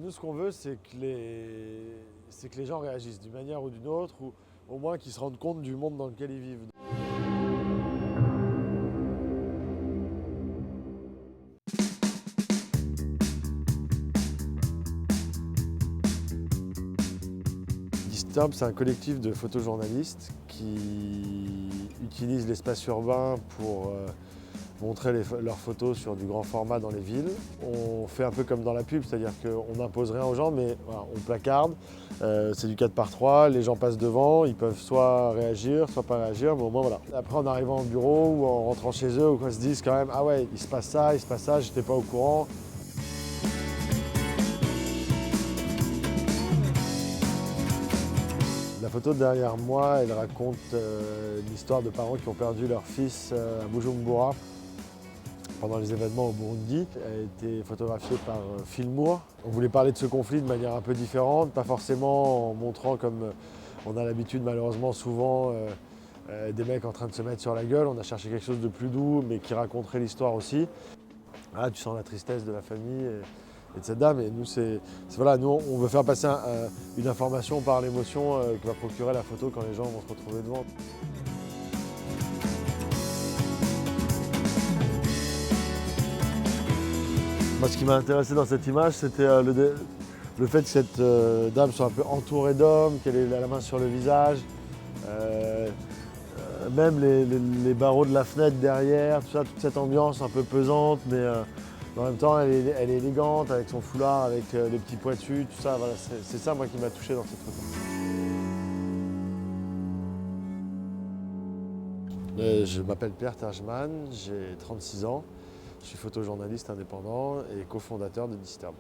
Nous, ce qu'on veut, c'est que les gens réagissent d'une manière ou d'une autre, ou au moins qu'ils se rendent compte du monde dans lequel ils vivent. Disturb, c'est un collectif de photojournalistes qui utilisent l'espace urbain pour montrer leurs photos sur du grand format dans les villes. On fait un peu comme dans la pub, c'est-à-dire qu'on n'impose rien aux gens, mais voilà, on placarde, c'est du 4x3, les gens passent devant, ils peuvent soit réagir, soit pas réagir, mais au moins voilà. Après, en arrivant au bureau ou en rentrant chez eux, ils se disent quand même « Ah ouais, il se passe ça, j'étais pas au courant ». La photo derrière moi, elle raconte l'histoire de parents qui ont perdu leur fils à Bujumbura pendant les événements au Burundi. Elle a été photographiée par Phil Moore. On voulait parler de ce conflit de manière un peu différente, pas forcément en montrant comme on a l'habitude malheureusement souvent des mecs en train de se mettre sur la gueule. On a cherché quelque chose de plus doux mais qui raconterait l'histoire aussi. Ah, tu sens la tristesse de la famille et de cette dame. Et nous, voilà, nous, on veut faire passer une information par l'émotion que va procurer la photo quand les gens vont se retrouver devant. Moi, ce qui m'a intéressé dans cette image, c'était le fait que cette dame soit un peu entourée d'hommes, qu'elle ait la main sur le visage. Même les barreaux de la fenêtre derrière, tout ça, toute cette ambiance un peu pesante, mais en même temps, elle est élégante avec son foulard, avec les petits pointus, tout ça. Voilà, c'est ça, moi, qui m'a touché dans cette photo. Je m'appelle Pierre Terjman, j'ai 36 ans, je suis photojournaliste indépendant et cofondateur de Disturb.